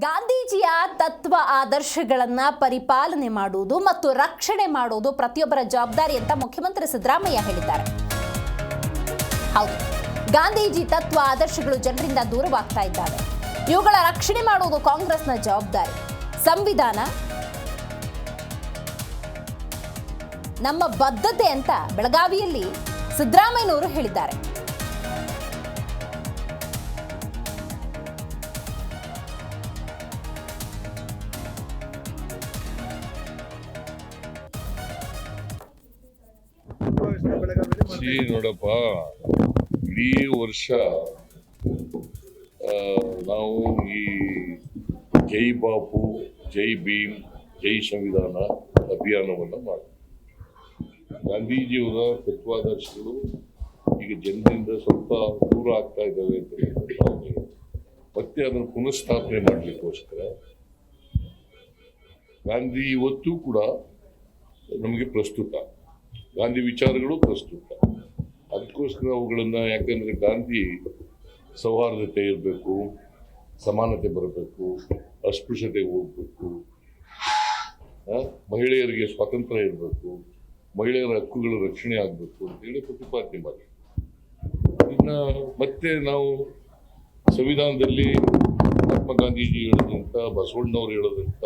ಗಾಂಧೀಜಿಯ ತತ್ವ ಆದರ್ಶಗಳನ್ನು ಪರಿಪಾಲನೆ ಮಾಡುವುದು ಮತ್ತು ರಕ್ಷಣೆ ಮಾಡುವುದು ಪ್ರತಿಯೊಬ್ಬರ ಜವಾಬ್ದಾರಿ ಅಂತ ಮುಖ್ಯಮಂತ್ರಿ ಸಿದ್ದರಾಮಯ್ಯ ಹೇಳಿದ್ದಾರೆ. ಹೌದು, ಗಾಂಧೀಜಿ ತತ್ವ ಆದರ್ಶಗಳು ಜನರಿಂದ ದೂರವಾಗ್ತಾ ಇದ್ದಾವೆ. ಇವುಗಳ ರಕ್ಷಣೆ ಮಾಡುವುದು ಕಾಂಗ್ರೆಸ್ನ ಜವಾಬ್ದಾರಿ. ಸಂವಿಧಾನ ನಮ್ಮ ಬದ್ಧತೆ ಅಂತ ಬೆಳಗಾವಿಯಲ್ಲಿ ಸಿದ್ದರಾಮಯ್ಯನವರು ಹೇಳಿದ್ದಾರೆ. ನೋಡಪ್ಪ, ಇಡೀ ವರ್ಷ ನಾವು ಈ ಜೈ ಬಾಪು, ಜೈ ಭೀಮ್, ಜೈ ಸಂವಿಧಾನ ಅಭಿಯಾನವನ್ನು ಮಾಡಿ ಗಾಂಧೀಜಿಯವರ ತತ್ವಾದರ್ಶಗಳು ಈಗ ಜನರಿಂದ ಸ್ವಲ್ಪ ದೂರ ಆಗ್ತಾ ಇದ್ದಾವೆ ಅಂತ ಮತ್ತೆ ಅದನ್ನು ಪುನಃಸ್ಥಾಪನೆ ಮಾಡಲಿಕ್ಕೋಸ್ಕರ ಗಾಂಧಿ ಇವತ್ತು ಕೂಡ ನಮಗೆ ಪ್ರಸ್ತುತ, ಗಾಂಧಿ ವಿಚಾರಗಳು ಪ್ರಸ್ತುತ. ಅದಕ್ಕೋಸ್ಕರ ಅವುಗಳನ್ನು, ಯಾಕಂದರೆ ಗಾಂಧಿ ಸೌಹಾರ್ದತೆ ಇರಬೇಕು, ಸಮಾನತೆ ಬರಬೇಕು, ಅಸ್ಪೃಶ್ಯತೆಗೆ ಹೋಗ್ಬೇಕು, ಮಹಿಳೆಯರಿಗೆ ಸ್ವಾತಂತ್ರ್ಯ ಇರಬೇಕು, ಮಹಿಳೆಯರ ಹಕ್ಕುಗಳ ರಕ್ಷಣೆ ಆಗಬೇಕು ಅಂತೇಳಿ ಪ್ರತಿಪಾದನೆ ಮಾಡಿ ಇದನ್ನ ಮತ್ತೆ ನಾವು ಸಂವಿಧಾನದಲ್ಲಿ ಮಹಾತ್ಮ ಗಾಂಧೀಜಿ ಹೇಳಿದಂಥ, ಬಸವಣ್ಣವರು ಹೇಳಿದಂಥ,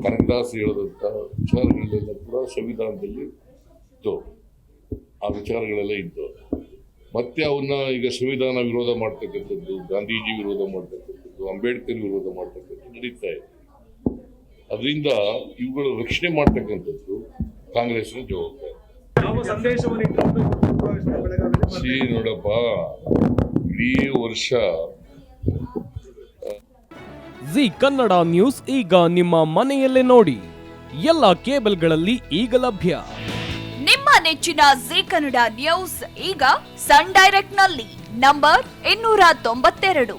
ಕನಕದಾಸ ಹೇಳಿದಂಥ ವಿಚಾರಗಳೆಲ್ಲ ಕೂಡ ಸಂವಿಧಾನದಲ್ಲಿ ಇತ್ತು. ಆ ವಿಚಾರಗಳೆಲ್ಲ ಇದ್ದು ಮತ್ತೆ ಅವನ್ನ ಈಗ ಸಂವಿಧಾನ ವಿರೋಧ ಮಾಡ್ತಕ್ಕಂಥದ್ದು, ಗಾಂಧೀಜಿ ವಿರೋಧ ಮಾಡ್ತಕ್ಕಂಥದ್ದು, ಅಂಬೇಡ್ಕರ್ ವಿರೋಧ ಮಾಡ್ತಕ್ಕಂಥದ್ದು ನಡೀತಾ ಇದೆ. ಅದರಿಂದ ಇವುಗಳ ರಕ್ಷಣೆ ಮಾಡ್ತಕ್ಕಂಥದ್ದು ಕಾಂಗ್ರೆಸ್ನ ಜವಾಬ್ದಾರಿ. ನೋಡಪ್ಪ, ಇಡೀ ವರ್ಷ ಜಿ ಕನ್ನಡ ನ್ಯೂಸ್ ಈಗ ನಿಮ್ಮ ಮನೆಯಲ್ಲೇ ನೋಡಿ. ಎಲ್ಲ ಕೇಬಲ್ಗಳಲ್ಲಿ ಈಗ ಲಭ್ಯ. ನಿಮ್ಮ ನೆಚ್ಚಿನ ಜಿ ಕನ್ನಡ ನ್ಯೂಸ್ ಈಗ ಸನ್ ಡೈರೆಕ್ಟ್ ನಲ್ಲಿ number 292,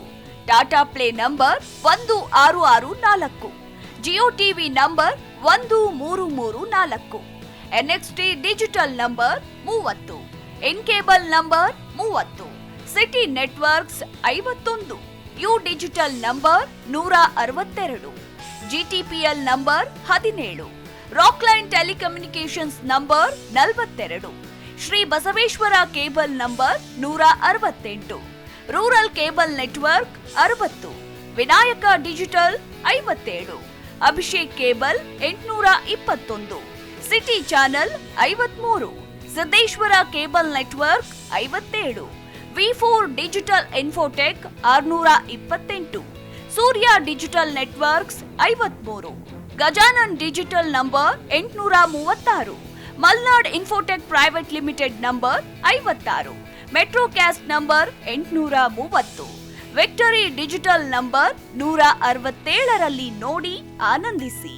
Tata play number 1664, Jio TV number 1334, NXT digital number 30, in cable number 30, city networks 51, U digital number 162, GTPL number 17, Rockline telecommunications number 42, Shri Basaveshwara cable number 168, rural cable network 60, Vinayaka digital 57, Abhishek cable 821, city channel 53, Siddeshwara cable network 57, V4 digital Infotech 628, Surya digital networks 53, Gajanan digital number 836, Malnad infotech private limited number 56, metrocast number 830, victory digital number 167ರಲ್ಲಿ ನೋಡಿ ಆನಂದಿಸಿ.